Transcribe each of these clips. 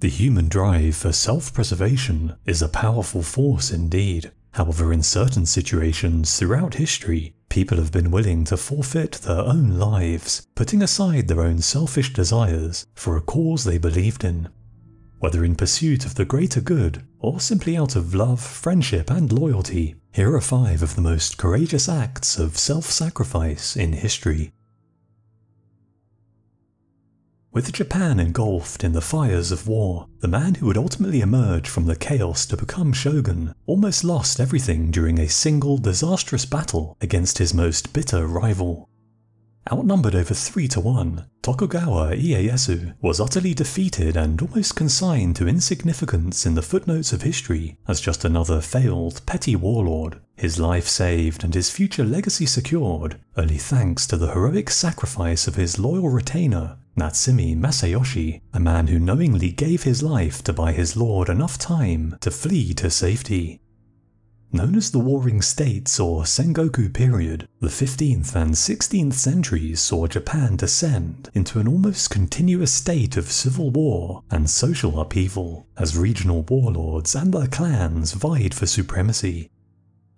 The human drive for self-preservation is a powerful force indeed. However, in certain situations throughout history, people have been willing to forfeit their own lives, putting aside their own selfish desires for a cause they believed in. Whether in pursuit of the greater good, or simply out of love, friendship, and loyalty, here are 5 of the most courageous acts of self-sacrifice in history. With Japan engulfed in the fires of war, the man who would ultimately emerge from the chaos to become shogun almost lost everything during a single disastrous battle against his most bitter rival. Outnumbered over 3-1, Tokugawa Ieyasu was utterly defeated and almost consigned to insignificance in the footnotes of history as just another failed, petty warlord, his life saved and his future legacy secured only thanks to the heroic sacrifice of his loyal retainer, Natsumi Masayoshi, a man who knowingly gave his life to buy his lord enough time to flee to safety. Known as the Warring States or Sengoku period, the 15th and 16th centuries saw Japan descend into an almost continuous state of civil war and social upheaval as regional warlords and their clans vied for supremacy.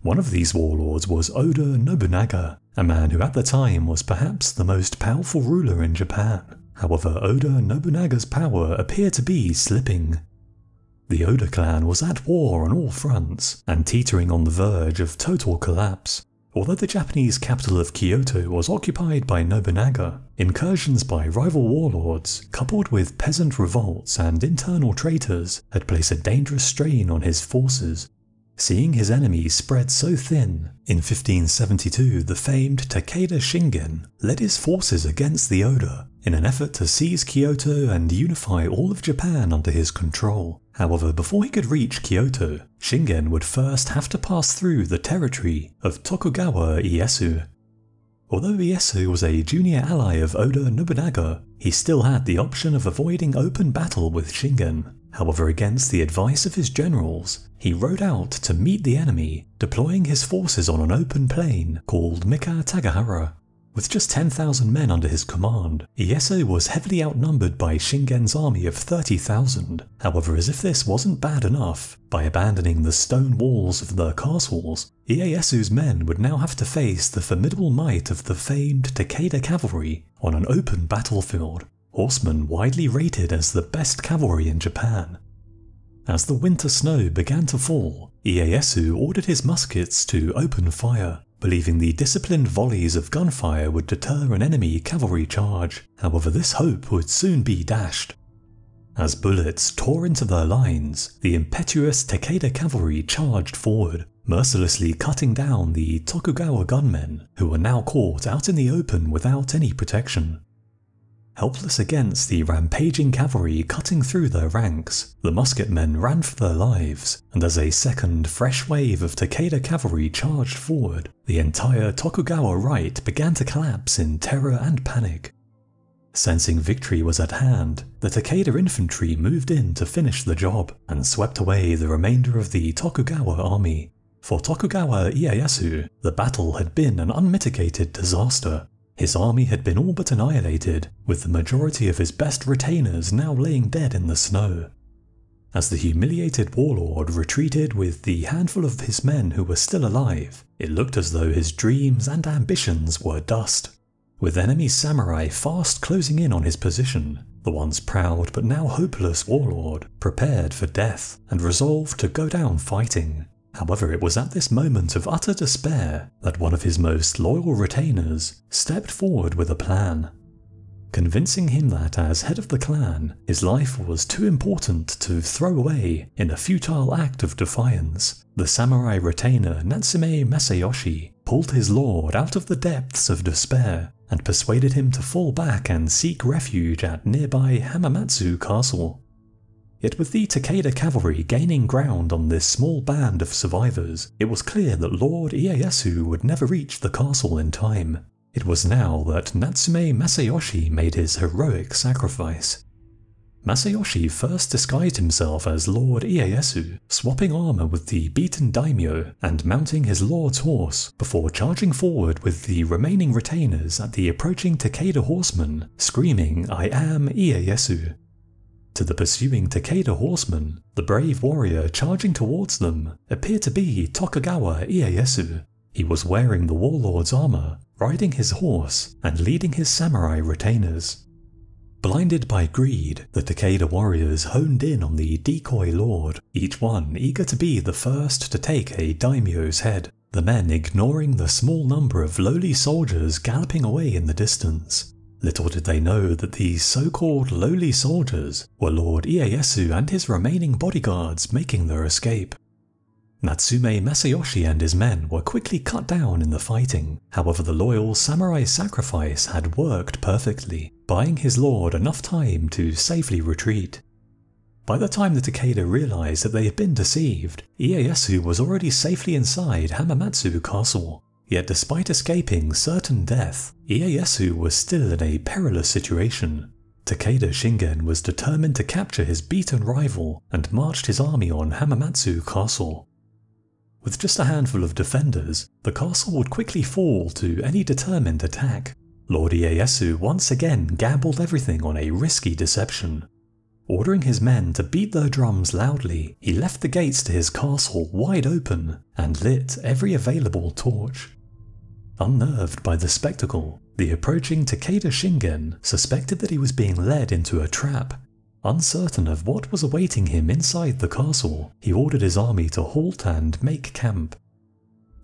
One of these warlords was Oda Nobunaga, a man who at the time was perhaps the most powerful ruler in Japan. However, Oda Nobunaga's power appeared to be slipping. The Oda clan was at war on all fronts, and teetering on the verge of total collapse. Although the Japanese capital of Kyoto was occupied by Nobunaga, incursions by rival warlords, coupled with peasant revolts and internal traitors, had placed a dangerous strain on his forces. Seeing his enemies spread so thin, in 1572 the famed Takeda Shingen led his forces against the Oda in an effort to seize Kyoto and unify all of Japan under his control. However, before he could reach Kyoto, Shingen would first have to pass through the territory of Tokugawa Ieyasu. Although Ieyasu was a junior ally of Oda Nobunaga, he still had the option of avoiding open battle with Shingen. However, against the advice of his generals, he rode out to meet the enemy, deploying his forces on an open plain called Mika Tagahara. With just 10,000 men under his command, Ieyasu was heavily outnumbered by Shingen's army of 30,000. However, as if this wasn't bad enough, by abandoning the stone walls of their castles, Ieyasu's men would now have to face the formidable might of the famed Takeda cavalry on an open battlefield. Horsemen widely rated as the best cavalry in Japan. As the winter snow began to fall, Ieyasu ordered his muskets to open fire, believing the disciplined volleys of gunfire would deter an enemy cavalry charge. However, this hope would soon be dashed. As bullets tore into their lines, the impetuous Takeda cavalry charged forward, mercilessly cutting down the Tokugawa gunmen, who were now caught out in the open without any protection. Helpless against the rampaging cavalry cutting through their ranks, the musketmen ran for their lives, and as a second fresh wave of Takeda cavalry charged forward, the entire Tokugawa right began to collapse in terror and panic. Sensing victory was at hand, the Takeda infantry moved in to finish the job, and swept away the remainder of the Tokugawa army. For Tokugawa Ieyasu, the battle had been an unmitigated disaster. His army had been all but annihilated, with the majority of his best retainers now laying dead in the snow. As the humiliated warlord retreated with the handful of his men who were still alive, it looked as though his dreams and ambitions were dust. With enemy samurai fast closing in on his position, the once proud but now hopeless warlord prepared for death and resolved to go down fighting. However, it was at this moment of utter despair that one of his most loyal retainers stepped forward with a plan. Convincing him that as head of the clan, his life was too important to throw away in a futile act of defiance, the samurai retainer Natsume Masayoshi pulled his lord out of the depths of despair and persuaded him to fall back and seek refuge at nearby Hamamatsu Castle. Yet with the Takeda cavalry gaining ground on this small band of survivors, it was clear that Lord Ieyasu would never reach the castle in time. It was now that Natsume Masayoshi made his heroic sacrifice. Masayoshi first disguised himself as Lord Ieyasu, swapping armor with the beaten daimyo and mounting his lord's horse before charging forward with the remaining retainers at the approaching Takeda horsemen, screaming, "I am Ieyasu." To the pursuing Takeda horsemen, the brave warrior charging towards them appeared to be Tokugawa Ieyasu. He was wearing the warlord's armor, riding his horse, and leading his samurai retainers. Blinded by greed, the Takeda warriors honed in on the decoy lord, each one eager to be the first to take a daimyo's head, the men ignoring the small number of lowly soldiers galloping away in the distance. Little did they know that these so-called lowly soldiers were Lord Ieyasu and his remaining bodyguards making their escape. Natsume Masayoshi and his men were quickly cut down in the fighting. However, the loyal samurai's sacrifice had worked perfectly, buying his lord enough time to safely retreat. By the time the Takeda realized that they had been deceived, Ieyasu was already safely inside Hamamatsu Castle. Yet despite escaping certain death, Ieyasu was still in a perilous situation. Takeda Shingen was determined to capture his beaten rival and marched his army on Hamamatsu Castle. With just a handful of defenders, the castle would quickly fall to any determined attack. Lord Ieyasu once again gambled everything on a risky deception. Ordering his men to beat their drums loudly, he left the gates to his castle wide open and lit every available torch. Unnerved by the spectacle, the approaching Takeda Shingen suspected that he was being led into a trap. Uncertain of what was awaiting him inside the castle, he ordered his army to halt and make camp.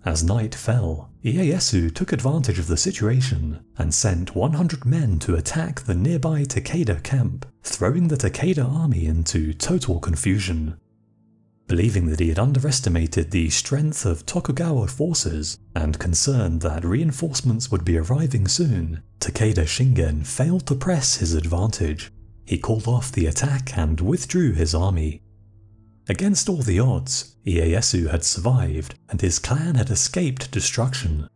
As night fell, Ieyasu took advantage of the situation and sent 100 men to attack the nearby Takeda camp, throwing the Takeda army into total confusion. Believing that he had underestimated the strength of Tokugawa forces and concerned that reinforcements would be arriving soon, Takeda Shingen failed to press his advantage. He called off the attack and withdrew his army. Against all the odds, Ieyasu had survived and his clan had escaped destruction.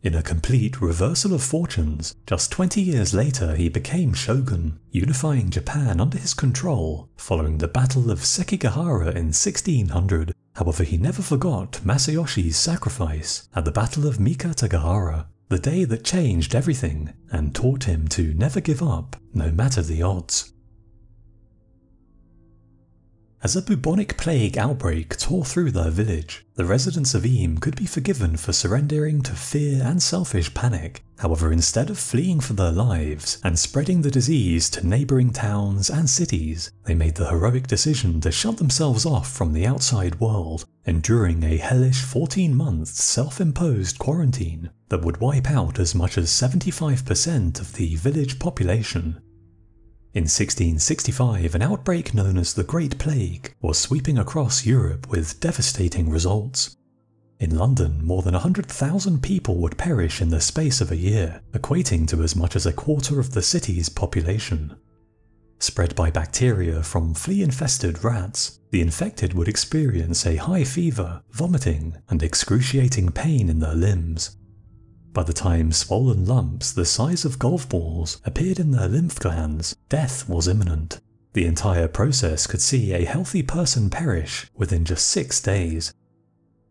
In a complete reversal of fortunes, just 20 years later he became shogun, unifying Japan under his control following the Battle of Sekigahara in 1600. However, he never forgot Masayoshi's sacrifice at the Battle of Mikatagahara, the day that changed everything and taught him to never give up, no matter the odds. As a bubonic plague outbreak tore through their village, the residents of Eam could be forgiven for surrendering to fear and selfish panic. However, instead of fleeing for their lives and spreading the disease to neighbouring towns and cities, they made the heroic decision to shut themselves off from the outside world, enduring a hellish 14-month self-imposed quarantine that would wipe out as much as 75% of the village population. In 1665, an outbreak known as the Great Plague was sweeping across Europe with devastating results. In London, more than 100,000 people would perish in the space of a year, equating to as much as a quarter of the city's population. Spread by bacteria from flea-infested rats, the infected would experience a high fever, vomiting, and excruciating pain in their limbs. By the time swollen lumps the size of golf balls appeared in their lymph glands, death was imminent. The entire process could see a healthy person perish within just 6 days.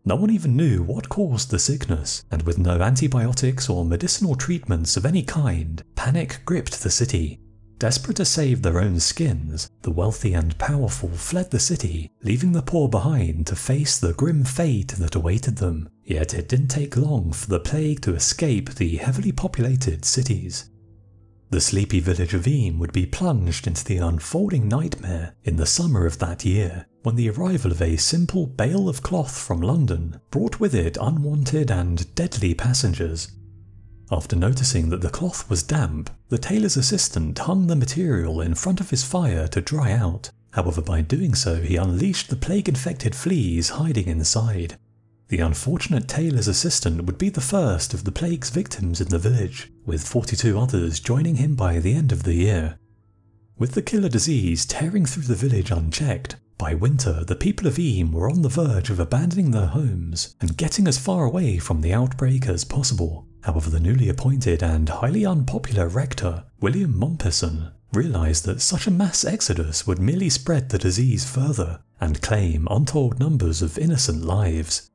No one even knew what caused the sickness, and with no antibiotics or medicinal treatments of any kind, panic gripped the city. Desperate to save their own skins, the wealthy and powerful fled the city, leaving the poor behind to face the grim fate that awaited them. Yet it didn't take long for the plague to escape the heavily populated cities. The sleepy village of Eam would be plunged into the unfolding nightmare in the summer of that year, when the arrival of a simple bale of cloth from London brought with it unwanted and deadly passengers. After noticing that the cloth was damp, the tailor's assistant hung the material in front of his fire to dry out. However, by doing so he unleashed the plague-infected fleas hiding inside. The unfortunate tailor's assistant would be the first of the plague's victims in the village, with 42 others joining him by the end of the year. With the killer disease tearing through the village unchecked, by winter the people of Eam were on the verge of abandoning their homes and getting as far away from the outbreak as possible. However, the newly appointed and highly unpopular rector, William Mompesson, realised that such a mass exodus would merely spread the disease further and claim untold numbers of innocent lives.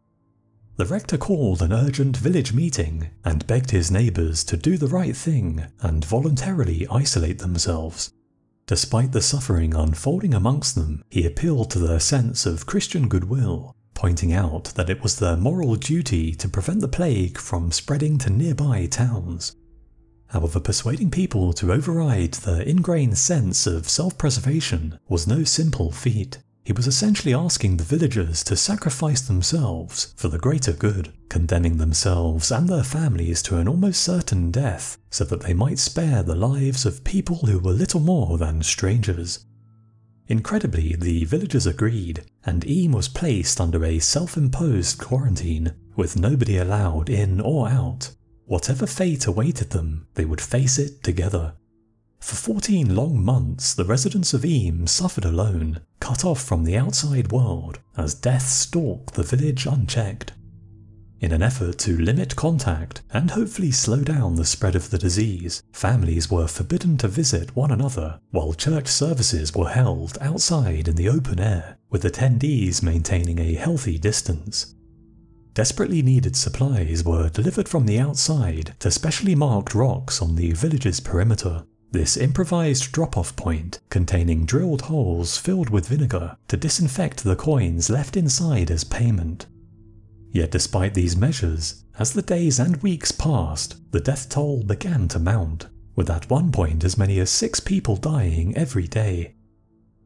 The rector called an urgent village meeting and begged his neighbours to do the right thing and voluntarily isolate themselves. Despite the suffering unfolding amongst them, he appealed to their sense of Christian goodwill, pointing out that it was their moral duty to prevent the plague from spreading to nearby towns. However, persuading people to override their ingrained sense of self-preservation was no simple feat. He was essentially asking the villagers to sacrifice themselves for the greater good, condemning themselves and their families to an almost certain death so that they might spare the lives of people who were little more than strangers. Incredibly, the villagers agreed, and Eam was placed under a self-imposed quarantine, with nobody allowed in or out. Whatever fate awaited them, they would face it together. For 14 long months, the residents of Eam suffered alone, cut off from the outside world, as death stalked the village unchecked. In an effort to limit contact and hopefully slow down the spread of the disease, families were forbidden to visit one another, while church services were held outside in the open air, with attendees maintaining a healthy distance. Desperately needed supplies were delivered from the outside to specially marked rocks on the village's perimeter. This improvised drop-off point, containing drilled holes filled with vinegar to disinfect the coins left inside as payment. Yet despite these measures, as the days and weeks passed, the death toll began to mount, with at one point as many as 6 people dying every day.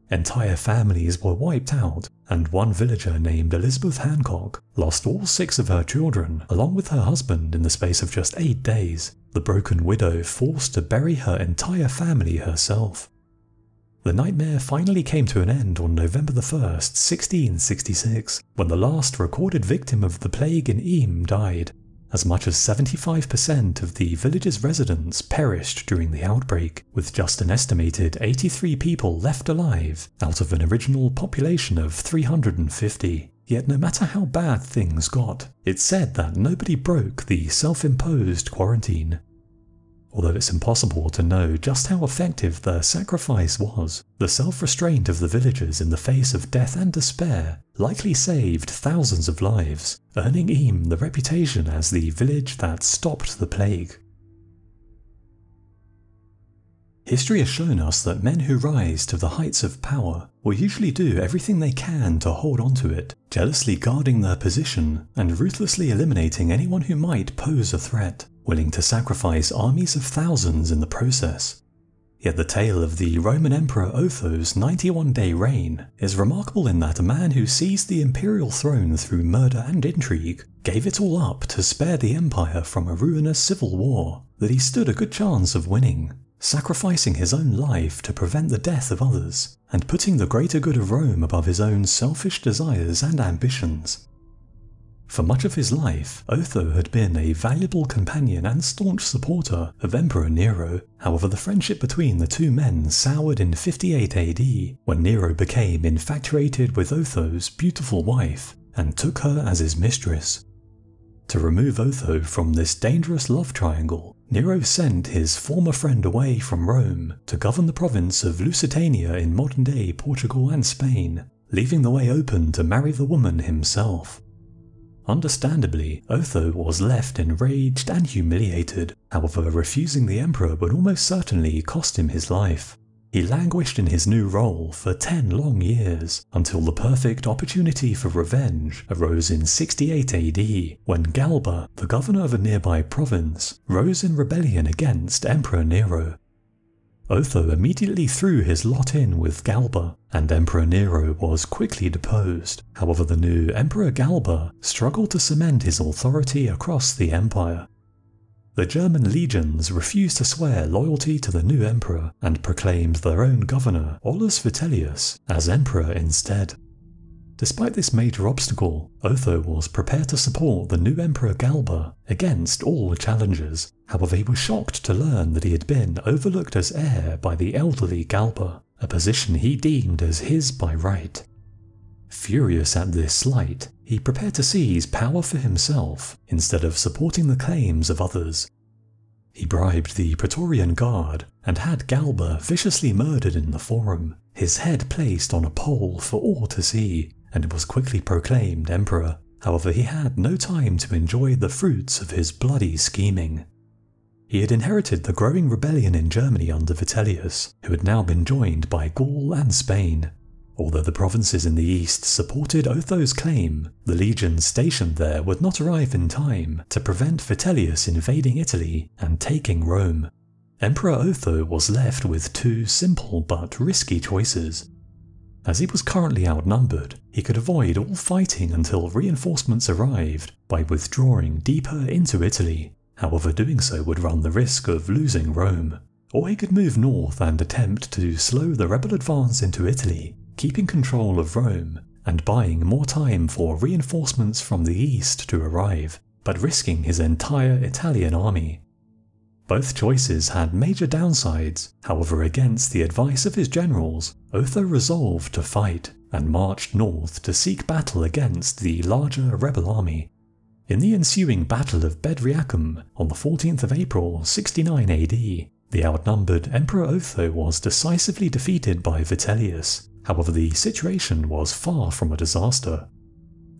Entire families were wiped out, and one villager named Elizabeth Hancock lost all 6 of her children along with her husband in the space of just 8 days, the broken widow forced to bury her entire family herself. The nightmare finally came to an end on November 1st, 1666, when the last recorded victim of the plague in Eam died. As much as 75% of the village's residents perished during the outbreak, with just an estimated 83 people left alive out of an original population of 350. Yet no matter how bad things got, it's said that nobody broke the self-imposed quarantine. Although it's impossible to know just how effective their sacrifice was, the self-restraint of the villagers in the face of death and despair likely saved thousands of lives, earning Eam the reputation as the village that stopped the plague. History has shown us that men who rise to the heights of power will usually do everything they can to hold on to it, jealously guarding their position and ruthlessly eliminating anyone who might pose a threat, willing to sacrifice armies of thousands in the process. Yet the tale of the Roman Emperor Otho's 91-day reign is remarkable in that a man who seized the imperial throne through murder and intrigue gave it all up to spare the empire from a ruinous civil war that he stood a good chance of winning, sacrificing his own life to prevent the death of others, and putting the greater good of Rome above his own selfish desires and ambitions. For much of his life, Otho had been a valuable companion and staunch supporter of Emperor Nero. However, the friendship between the two men soured in 58 AD, when Nero became infatuated with Otho's beautiful wife and took her as his mistress. To remove Otho from this dangerous love triangle, Nero sent his former friend away from Rome to govern the province of Lusitania in modern-day Portugal and Spain, leaving the way open to marry the woman himself. Understandably, Otho was left enraged and humiliated. However, refusing the emperor would almost certainly cost him his life. He languished in his new role for 10 long years, until the perfect opportunity for revenge arose in 68 AD, when Galba, the governor of a nearby province, rose in rebellion against Emperor Nero. Otho immediately threw his lot in with Galba, and Emperor Nero was quickly deposed. However, the new Emperor Galba struggled to cement his authority across the empire. The German legions refused to swear loyalty to the new emperor and proclaimed their own governor, Aulus Vitellius, as emperor instead. Despite this major obstacle, Otho was prepared to support the new Emperor Galba against all challenges. However, he was shocked to learn that he had been overlooked as heir by the elderly Galba, a position he deemed as his by right. Furious at this slight, he prepared to seize power for himself instead of supporting the claims of others. He bribed the Praetorian Guard and had Galba viciously murdered in the Forum, his head placed on a pole for all to see, and was quickly proclaimed emperor. However, he had no time to enjoy the fruits of his bloody scheming. He had inherited the growing rebellion in Germany under Vitellius, who had now been joined by Gaul and Spain. Although the provinces in the east supported Otho's claim, the legions stationed there would not arrive in time to prevent Vitellius invading Italy and taking Rome. Emperor Otho was left with two simple but risky choices. As he was currently outnumbered, he could avoid all fighting until reinforcements arrived by withdrawing deeper into Italy. However, doing so would run the risk of losing Rome. Or he could move north and attempt to slow the rebel advance into Italy, keeping control of Rome and buying more time for reinforcements from the east to arrive, but risking his entire Italian army. Both choices had major downsides. However, against the advice of his generals, Otho resolved to fight and marched north to seek battle against the larger rebel army. In the ensuing Battle of Bedriacum on the 14th of April 69 AD, the outnumbered Emperor Otho was decisively defeated by Vitellius. However, the situation was far from a disaster.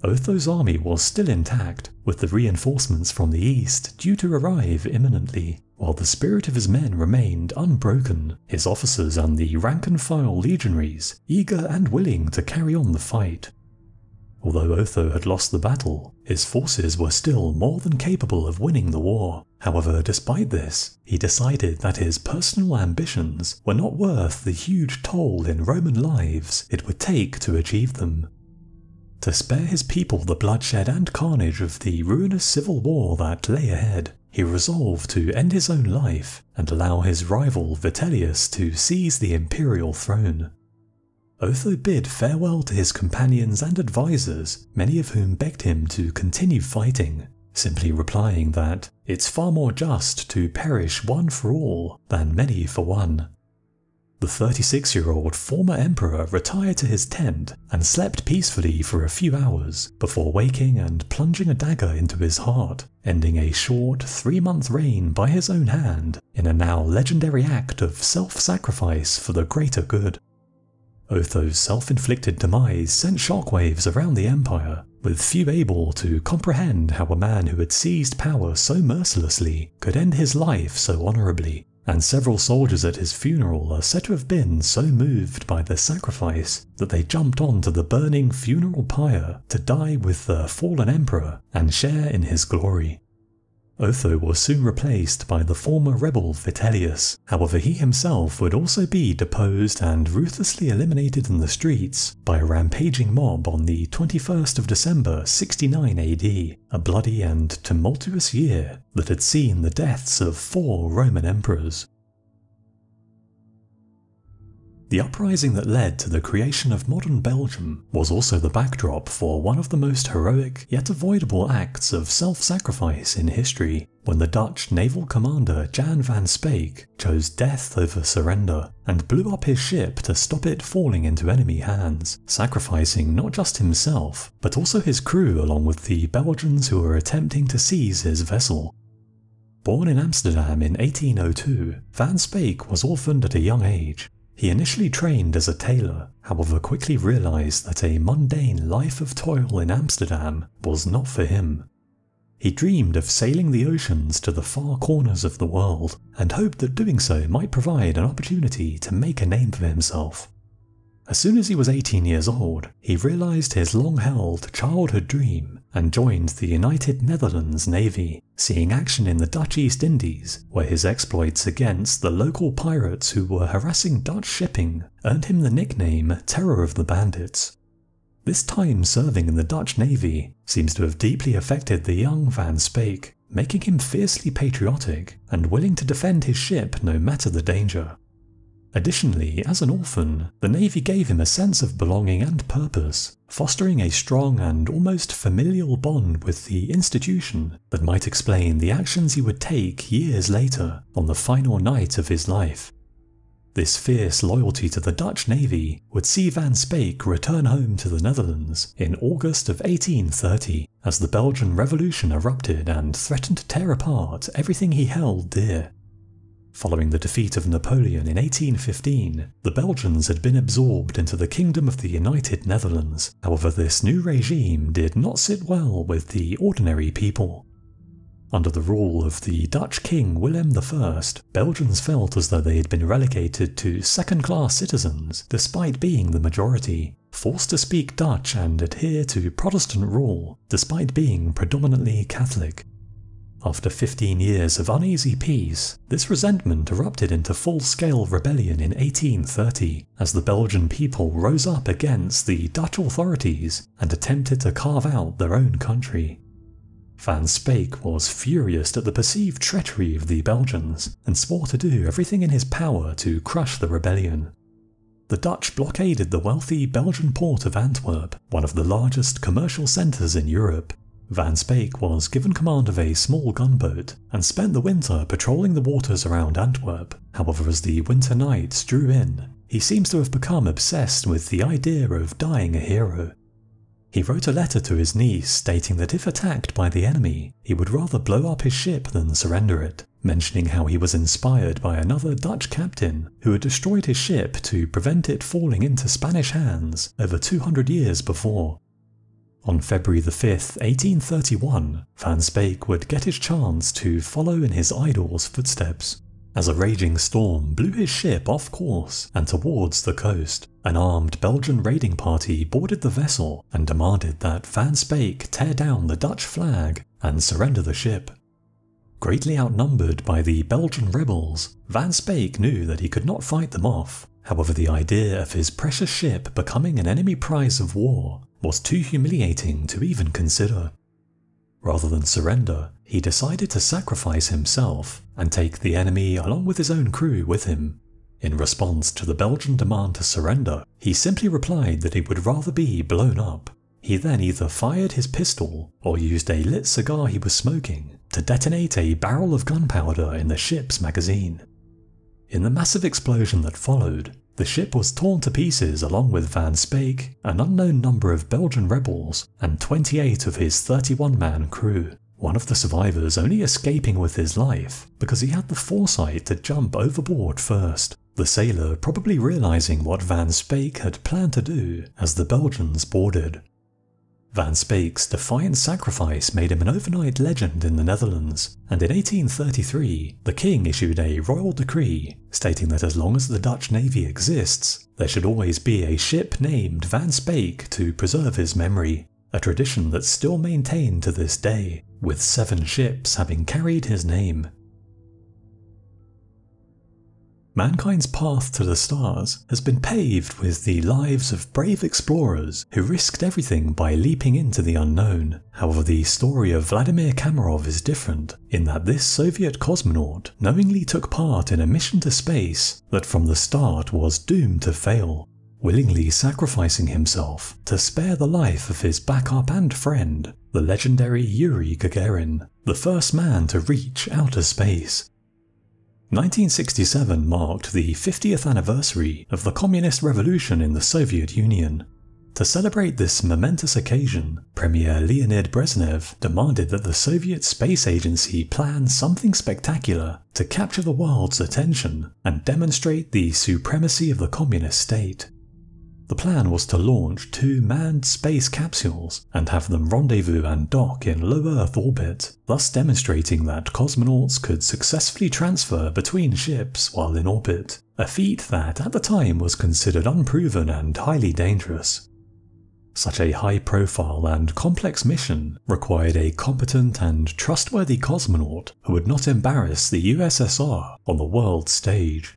Otho's army was still intact, with the reinforcements from the east due to arrive imminently, while the spirit of his men remained unbroken, his officers and the rank-and-file legionaries eager and willing to carry on the fight. Although Otho had lost the battle, his forces were still more than capable of winning the war. However, despite this, he decided that his personal ambitions were not worth the huge toll in Roman lives it would take to achieve them. To spare his people the bloodshed and carnage of the ruinous civil war that lay ahead, he resolved to end his own life and allow his rival Vitellius to seize the imperial throne. Otho bid farewell to his companions and advisors, many of whom begged him to continue fighting, simply replying that it's far more just to perish one for all than many for one. The 36-year-old former emperor retired to his tent and slept peacefully for a few hours before waking and plunging a dagger into his heart, ending a short 3-month reign by his own hand in a now legendary act of self-sacrifice for the greater good. Otho's self-inflicted demise sent shockwaves around the empire, with few able to comprehend how a man who had seized power so mercilessly could end his life so honourably, and several soldiers at his funeral are said to have been so moved by the sacrifice that they jumped onto the burning funeral pyre to die with the fallen emperor and share in his glory. Otho was soon replaced by the former rebel Vitellius. However, he himself would also be deposed and ruthlessly eliminated in the streets by a rampaging mob on the 21st of December 69 AD, a bloody and tumultuous year that had seen the deaths of 4 Roman emperors. The uprising that led to the creation of modern Belgium was also the backdrop for one of the most heroic yet avoidable acts of self-sacrifice in history, when the Dutch naval commander Jan van Speyk chose death over surrender and blew up his ship to stop it falling into enemy hands, sacrificing not just himself, but also his crew along with the Belgians who were attempting to seize his vessel. Born in Amsterdam in 1802, Van Speyk was orphaned at a young age. He initially trained as a tailor, however quickly realised that a mundane life of toil in Amsterdam was not for him. He dreamed of sailing the oceans to the far corners of the world, and hoped that doing so might provide an opportunity to make a name for himself. As soon as he was 18 years old, he realised his long-held childhood dream and joined the United Netherlands Navy, seeing action in the Dutch East Indies, where his exploits against the local pirates who were harassing Dutch shipping earned him the nickname Terror of the Bandits. This time serving in the Dutch Navy seems to have deeply affected the young Van Speyk, making him fiercely patriotic and willing to defend his ship no matter the danger. Additionally, as an orphan, the Navy gave him a sense of belonging and purpose, fostering a strong and almost familial bond with the institution that might explain the actions he would take years later on the final night of his life. This fierce loyalty to the Dutch Navy would see Van Speyk return home to the Netherlands in August of 1830, as the Belgian Revolution erupted and threatened to tear apart everything he held dear. Following the defeat of Napoleon in 1815, the Belgians had been absorbed into the Kingdom of the United Netherlands. However, this new regime did not sit well with the ordinary people. Under the rule of the Dutch King Willem I, Belgians felt as though they had been relegated to second-class citizens despite being the majority, forced to speak Dutch and adhere to Protestant rule despite being predominantly Catholic. After 15 years of uneasy peace, this resentment erupted into full-scale rebellion in 1830 as the Belgian people rose up against the Dutch authorities and attempted to carve out their own country. Van Speyk was furious at the perceived treachery of the Belgians and swore to do everything in his power to crush the rebellion. The Dutch blockaded the wealthy Belgian port of Antwerp, one of the largest commercial centres in Europe. Van Speyk was given command of a small gunboat and spent the winter patrolling the waters around Antwerp. However, as the winter nights drew in, he seems to have become obsessed with the idea of dying a hero. He wrote a letter to his niece stating that if attacked by the enemy, he would rather blow up his ship than surrender it, mentioning how he was inspired by another Dutch captain who had destroyed his ship to prevent it falling into Spanish hands over 200 years before. On February 5, 1831, Van Speyk would get his chance to follow in his idol's footsteps. As a raging storm blew his ship off course and towards the coast, an armed Belgian raiding party boarded the vessel and demanded that Van Speyk tear down the Dutch flag and surrender the ship. Greatly outnumbered by the Belgian rebels, Van Speyk knew that he could not fight them off. However, the idea of his precious ship becoming an enemy prize of war was too humiliating to even consider. Rather than surrender, he decided to sacrifice himself and take the enemy along with his own crew with him. In response to the Belgian demand to surrender, he simply replied that he would rather be blown up. He then either fired his pistol or used a lit cigar he was smoking to detonate a barrel of gunpowder in the ship's magazine. In the massive explosion that followed, the ship was torn to pieces along with Van Speyk, an unknown number of Belgian rebels, and 28 of his 31-man crew, one of the survivors only escaping with his life because he had the foresight to jump overboard first, the sailor probably realizing what Van Speyk had planned to do as the Belgians boarded. Van Speyk's defiant sacrifice made him an overnight legend in the Netherlands, and in 1833 the king issued a royal decree stating that as long as the Dutch Navy exists, there should always be a ship named Van Speyk to preserve his memory, a tradition that's still maintained to this day, with 7 ships having carried his name. Mankind's path to the stars has been paved with the lives of brave explorers who risked everything by leaping into the unknown. However, the story of Vladimir Kamarov is different, in that this Soviet cosmonaut knowingly took part in a mission to space that from the start was doomed to fail, willingly sacrificing himself to spare the life of his backup and friend, the legendary Yuri Gagarin, the first man to reach outer space. 1967 marked the 50th anniversary of the Communist Revolution in the Soviet Union. To celebrate this momentous occasion, Premier Leonid Brezhnev demanded that the Soviet Space Agency plan something spectacular to capture the world's attention and demonstrate the supremacy of the communist state. The plan was to launch 2 manned space capsules and have them rendezvous and dock in low Earth orbit, thus demonstrating that cosmonauts could successfully transfer between ships while in orbit, a feat that at the time was considered unproven and highly dangerous. Such a high-profile and complex mission required a competent and trustworthy cosmonaut who would not embarrass the USSR on the world stage.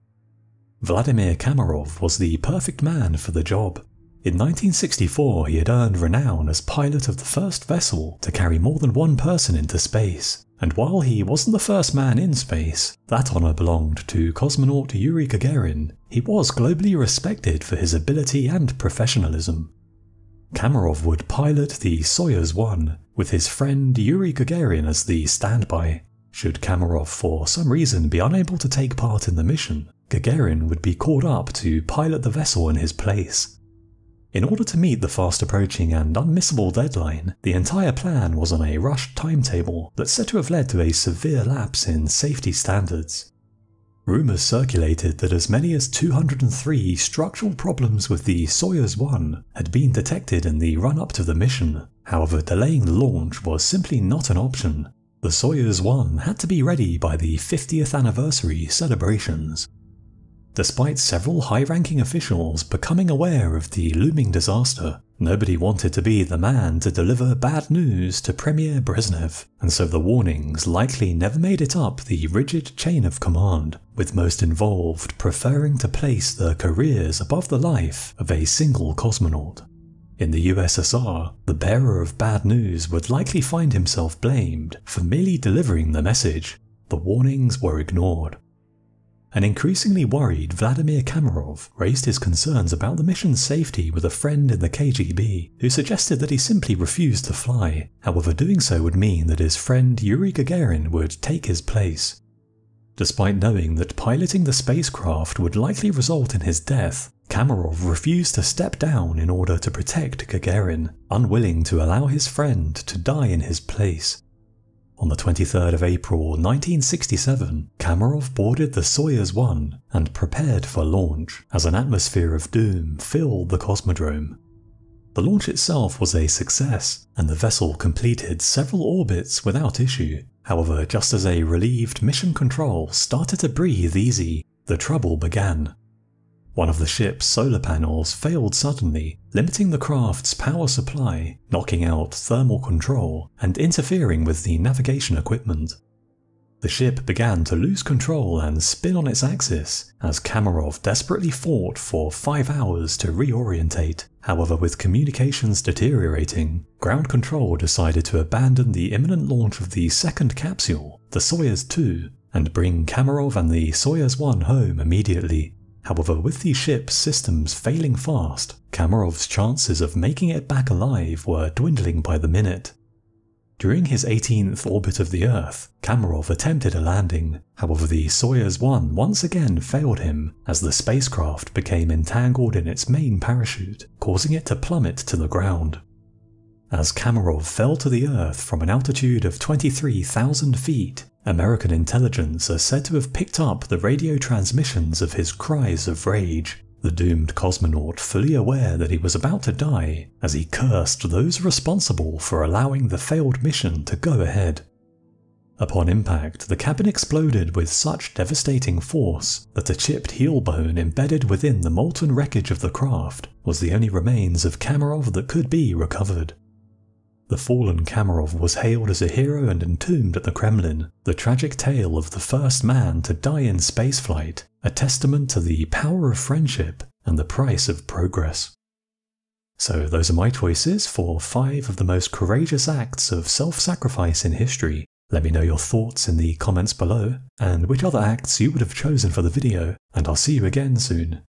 Vladimir Kamarov was the perfect man for the job. In 1964 he had earned renown as pilot of the first vessel to carry more than one person into space, and while he wasn't the first man in space, that honour belonged to cosmonaut Yuri Gagarin. He was globally respected for his ability and professionalism. Kamarov would pilot the Soyuz 1, with his friend Yuri Gagarin as the standby. Should Kamarov for some reason be unable to take part in the mission, Gagarin would be called up to pilot the vessel in his place. In order to meet the fast-approaching and unmissable deadline, the entire plan was on a rushed timetable that's said to have led to a severe lapse in safety standards. Rumours circulated that as many as 203 structural problems with the Soyuz 1 had been detected in the run-up to the mission. However, delaying the launch was simply not an option. the Soyuz 1 had to be ready by the 50th anniversary celebrations. Despite several high-ranking officials becoming aware of the looming disaster, nobody wanted to be the man to deliver bad news to Premier Brezhnev, and so the warnings likely never made it up the rigid chain of command, with most involved preferring to place their careers above the life of a single cosmonaut. In the USSR, the bearer of bad news would likely find himself blamed for merely delivering the message. The warnings were ignored. An increasingly worried Vladimir Kamarov raised his concerns about the mission's safety with a friend in the KGB, who suggested that he simply refused to fly. However, doing so would mean that his friend Yuri Gagarin would take his place. Despite knowing that piloting the spacecraft would likely result in his death, Kamarov refused to step down in order to protect Gagarin, unwilling to allow his friend to die in his place. On the 23rd of April 1967, Kamarov boarded the Soyuz 1 and prepared for launch, as an atmosphere of doom filled the cosmodrome. The launch itself was a success, and the vessel completed several orbits without issue. However, just as a relieved mission control started to breathe easy, the trouble began. One of the ship's solar panels failed suddenly, limiting the craft's power supply, knocking out thermal control, and interfering with the navigation equipment. The ship began to lose control and spin on its axis, as Kamarov desperately fought for 5 hours to reorientate. However, with communications deteriorating, ground control decided to abandon the imminent launch of the second capsule, the Soyuz 2, and bring Kamarov and the Soyuz 1 home immediately. However, with the ship's systems failing fast, Kamarov's chances of making it back alive were dwindling by the minute. During his 18th orbit of the Earth, Kamarov attempted a landing. However, the Soyuz 1 once again failed him, as the spacecraft became entangled in its main parachute, causing it to plummet to the ground. As Kamarov fell to the Earth from an altitude of 23,000 feet, American intelligence are said to have picked up the radio transmissions of his cries of rage, the doomed cosmonaut fully aware that he was about to die, as he cursed those responsible for allowing the failed mission to go ahead. Upon impact, the cabin exploded with such devastating force that a chipped heel bone embedded within the molten wreckage of the craft was the only remains of Kamarov that could be recovered. The fallen Kamarov was hailed as a hero and entombed at the Kremlin, the tragic tale of the first man to die in spaceflight, a testament to the power of friendship and the price of progress. So those are my choices for 5 of the most courageous acts of self-sacrifice in history. Let me know your thoughts in the comments below, and which other acts you would have chosen for the video, and I'll see you again soon.